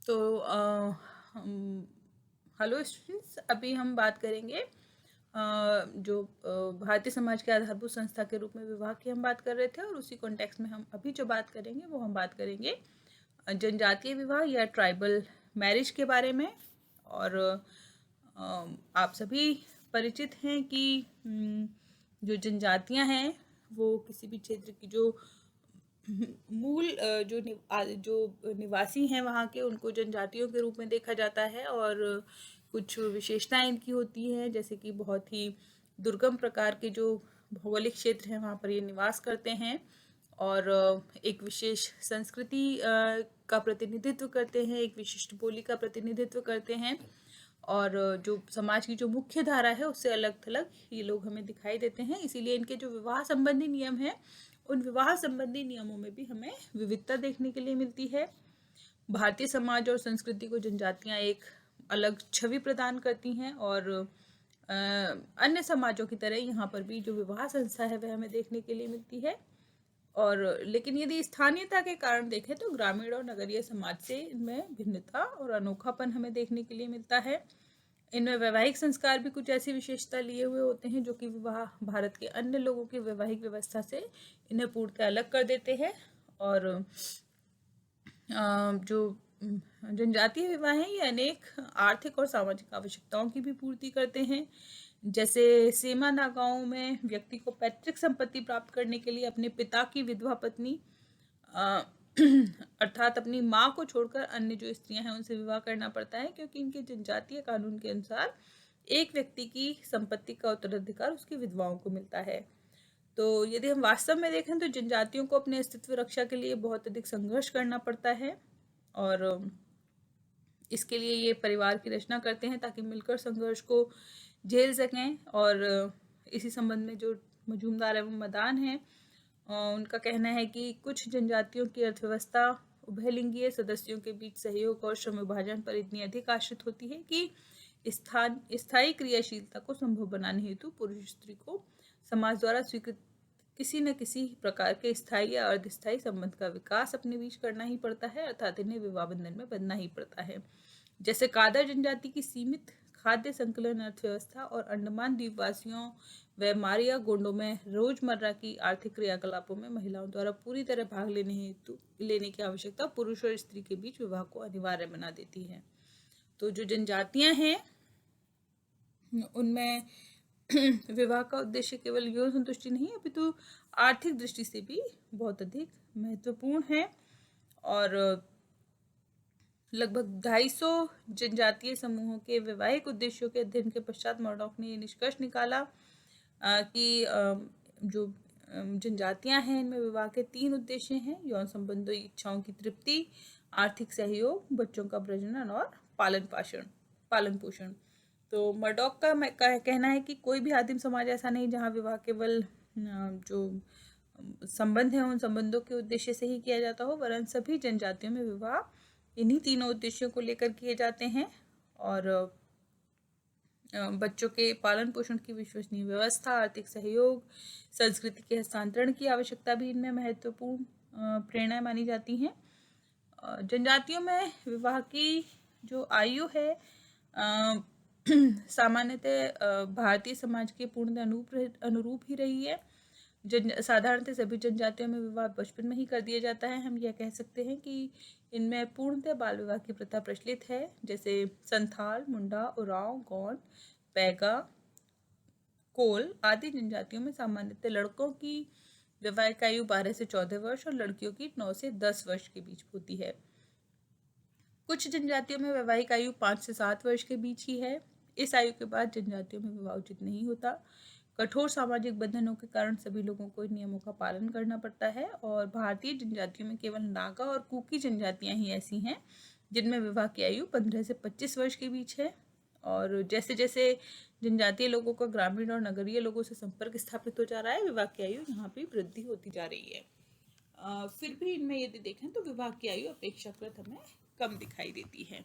तो hello students, अभी हम बात करेंगे जो भारतीय समाज के आधारभूत संस्था के रूप में विवाह की हम बात कर रहे थे, और उसी कॉन्टेक्स्ट में हम अभी जो बात करेंगे वो हम बात करेंगे जनजातीय विवाह या ट्राइबल मैरिज के बारे में। और आप सभी परिचित हैं कि जो जनजातियां हैं वो किसी भी क्षेत्र की जो मूल जो निवासी हैं वहाँ के, उनको जनजातियों के रूप में देखा जाता है। और कुछ विशेषताएं इनकी होती हैं, जैसे कि बहुत ही दुर्गम प्रकार के जो भौगोलिक क्षेत्र हैं वहाँ पर ये निवास करते हैं, और एक विशेष संस्कृति का प्रतिनिधित्व करते हैं, एक विशिष्ट बोली का प्रतिनिधित्व करते हैं। और जो समाज की जो मुख्य धारा है उससे अलग थलग ये लोग हमें दिखाई देते हैं। इसीलिए इनके जो विवाह संबंधी नियम हैं, उन विवाह संबंधी नियमों में भी हमें विविधता देखने के लिए मिलती है। भारतीय समाज और संस्कृति को जनजातियां एक अलग छवि प्रदान करती हैं, और अन्य समाजों की तरह यहाँ पर भी जो विवाह संस्था है वह हमें देखने के लिए मिलती है। और लेकिन यदि स्थानीयता के कारण देखें तो ग्रामीण और नगरीय समाज से इनमें भिन्नता और अनोखापन हमें देखने के लिए मिलता है। इनमें वैवाहिक संस्कार भी कुछ ऐसी विशेषता लिए हुए होते हैं जो कि विवाह भारत के अन्य लोगों की वैवाहिक व्यवस्था से इन्हें पूर्णतः अलग कर देते हैं। और जो जनजातीय विवाह हैं ये अनेक आर्थिक और सामाजिक आवश्यकताओं की भी पूर्ति करते हैं। जैसे सेमा नागाओं में व्यक्ति को पैतृक संपत्ति प्राप्त करने के लिए अपने पिता की विधवा पत्नी अर्थात अपनी माँ को छोड़कर अन्य जो स्त्रियां हैं उनसे विवाह करना पड़ता है, क्योंकि इनके जनजातीय कानून के अनुसार एक व्यक्ति की संपत्ति का उत्तराधिकार उसकी विधवाओं को मिलता है। तो यदि हम वास्तव में देखें तो जनजातियों को अपने अस्तित्व रक्षा के लिए बहुत अधिक संघर्ष करना पड़ता है, और इसके लिए ये परिवार की रचना करते हैं ताकि मिलकर संघर्ष को झेल सकें। और इसी संबंध में जो मजूमदार एवं मदान हैं उनका कहना है कि कुछ जनजातियों की अर्थव्यवस्था उभयलिंगीय सदस्यों के बीच सहयोग और श्रम विभाजन पर इतनी अधिक आश्रित होती है कि स्थायी क्रियाशीलता को संभव बनाने हेतु पुरुष स्त्री को समाज द्वारा स्वीकृत किसी न किसी प्रकार के स्थायी या अर्धस्थायी संबंध का विकास अपने बीच करना ही पड़ता है, अर्थात इन्हें विवाह बंधन में बंधना ही पड़ता है। जैसे कादर जनजाति की सीमित खाद्य संकलन अर्थव्यवस्था और अंडमान द्वीपवासियों व मारिया गोंडों में रोजमर्रा की आर्थिक क्रियाकलापों में महिलाओं द्वारा पूरी तरह भाग लेने की आवश्यकता पुरुष और स्त्री के बीच विवाह को अनिवार्य बना देती है। तो जो जनजातियां हैं उनमें विवाह का उद्देश्य केवल यौन संतुष्टि नहीं अपितु आर्थिक दृष्टि से भी बहुत अधिक महत्वपूर्ण है। और लगभग 250 जनजातीय समूहों के वैवाहिक उद्देश्यों के अध्ययन के पश्चात मर्डॉक ने ये निष्कर्ष निकाला कि जो जनजातियां हैं इनमें विवाह के 3 उद्देश्य हैं: यौन संबंधों इच्छाओं की तृप्ति, आर्थिक सहयोग, बच्चों का प्रजनन और पालन पोषण। तो मर्डॉक का कहना है कि कोई भी आदिम समाज ऐसा नहीं जहाँ विवाह केवल जो संबंध है उन संबंधों के उद्देश्य से ही किया जाता हो, वरन सभी जनजातियों में विवाह इन्हीं तीनों उद्देश्यों को लेकर किए जाते हैं। और बच्चों के पालन पोषण की विश्वसनीय व्यवस्था, आर्थिक सहयोग, संस्कृति के हस्तांतरण की आवश्यकता भी इनमें महत्वपूर्ण प्रेरणा मानी जाती हैं। जनजातियों में विवाह की जो आयु है सामान्यतः भारतीय समाज के पूर्ण अनुरूप ही रही है। साधारणतः सभी जनजातियों में विवाह बचपन में ही कर दिया जाता है। हम यह कह सकते हैं कि इनमें पूर्णतः बाल विवाह की प्रथा प्रचलित है, जैसे संथाल, मुंडा, उरांव, गौंड, पैगा, कोल आदि जनजातियों में सामान्यतः लड़कों की वैवाहिक आयु 12 से 14 वर्ष और लड़कियों की 9 से 10 वर्ष के बीच होती है। कुछ जनजातियों में वैवाहिक आयु 5 से 7 वर्ष के बीच ही है। इस आयु के बाद जनजातियों में विवाह उचित नहीं होता। कठोर सामाजिक बंधनों के कारण सभी लोगों को इन नियमों का पालन करना पड़ता है, और भारतीय जनजातियों में केवल नागा और कुकी जनजातियां ही ऐसी हैं जिनमें विवाह की आयु 15 से 25 वर्ष के बीच है। और जैसे जैसे जनजातीय लोगों का ग्रामीण और नगरीय लोगों से संपर्क स्थापित हो जा रहा है, विवाह की आयु यहाँ भी वृद्धि होती जा रही है। फिर भी इनमें यदि देखें तो विवाह की आयु अपेक्षाकृत हमें कम दिखाई देती है।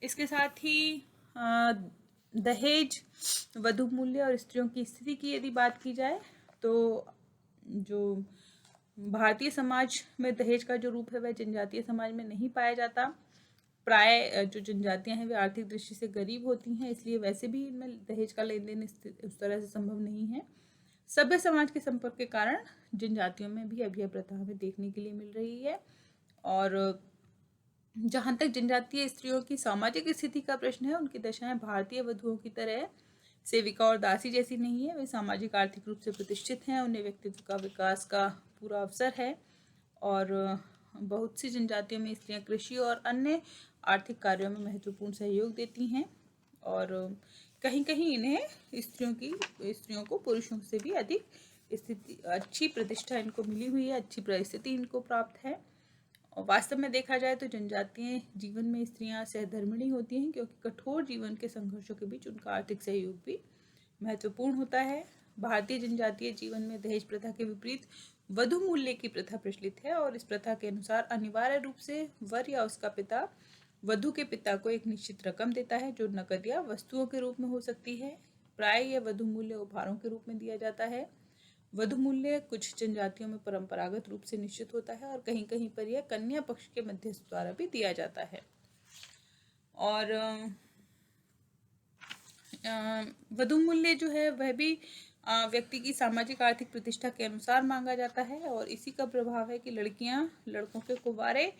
इसके साथ ही दहेज, वधु मूल्य और स्त्रियों की स्थिति की यदि बात की जाए तो जो भारतीय समाज में दहेज का जो रूप है वह जनजातीय समाज में नहीं पाया जाता। प्राय जो जनजातियां हैं वे आर्थिक दृष्टि से गरीब होती हैं, इसलिए वैसे भी इनमें दहेज का लेन देन उस तरह से संभव नहीं है। सभ्य समाज के संपर्क के कारण जनजातियों में भी अब यह प्रथा हमें देखने के लिए मिल रही है। और जहाँ तक जनजातीय स्त्रियों की सामाजिक स्थिति का प्रश्न है, उनकी दशाएं भारतीय वधुओं की तरह सेविका और दासी जैसी नहीं है। वे सामाजिक आर्थिक रूप से प्रतिष्ठित हैं, उन्हें व्यक्तित्व का विकास का पूरा अवसर है। और बहुत सी जनजातियों में स्त्रियां कृषि और अन्य आर्थिक कार्यों में महत्वपूर्ण सहयोग देती हैं। और कहीं कहीं इन्हें स्त्रियों को पुरुषों से भी अधिक स्थिति, अच्छी प्रतिष्ठा इनको मिली हुई है, अच्छी परिस्थिति इनको प्राप्त है। और वास्तव में देखा जाए तो जनजातीय जीवन में स्त्रियां सहधर्मिणी होती हैं, क्योंकि कठोर जीवन के संघर्षों के बीच उनका आर्थिक सहयोग भी महत्वपूर्ण होता है। भारतीय जनजातीय जीवन में दहेज प्रथा के विपरीत वधु मूल्य की प्रथा प्रचलित है, और इस प्रथा के अनुसार अनिवार्य रूप से वर या उसका पिता वधु के पिता को एक निश्चित रकम देता है, जो नकद या वस्तुओं के रूप में हो सकती है। प्राय यह वधु मूल्य उपहारों के रूप में दिया जाता है। वधु मूल्य कुछ जनजातियों में परंपरागत रूप से निश्चित होता है, और कहीं कहीं पर यह कन्या पक्ष के मध्यस्थ द्वारा भी दिया जाता है। और वधु मूल्य जो है वह भी व्यक्ति की सामाजिक आर्थिक प्रतिष्ठा के अनुसार मांगा जाता है, और इसी का प्रभाव है कि लड़कियां लड़कों के कुंवारे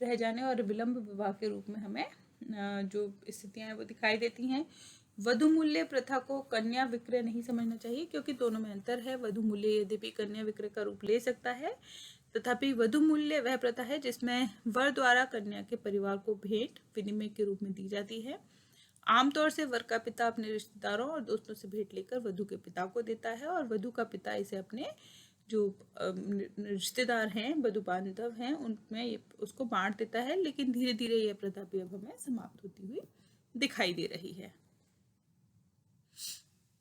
रह जाने और विलंब विवाह के रूप में हमें जो स्थितियां हैं वो दिखाई देती हैं। वधु मूल्य प्रथा को कन्या विक्रय नहीं समझना चाहिए, क्योंकि दोनों में अंतर है। वधु मूल्य यद्यपि कन्या विक्रय का रूप ले सकता है, तथापि वधु मूल्य वह प्रथा है जिसमें वर द्वारा कन्या के परिवार को भेंट विनिमय के रूप में दी जाती है। आमतौर से वर का पिता अपने रिश्तेदारों और दोस्तों से भेंट लेकर वधु के पिता को देता है, और वधु का पिता इसे अपने जो रिश्तेदार हैं, वधु बांधव हैं, उनमें उसको बांट देता है। लेकिन धीरे धीरे यह प्रथा भी अब हमें समाप्त होती हुई दिखाई दे रही है।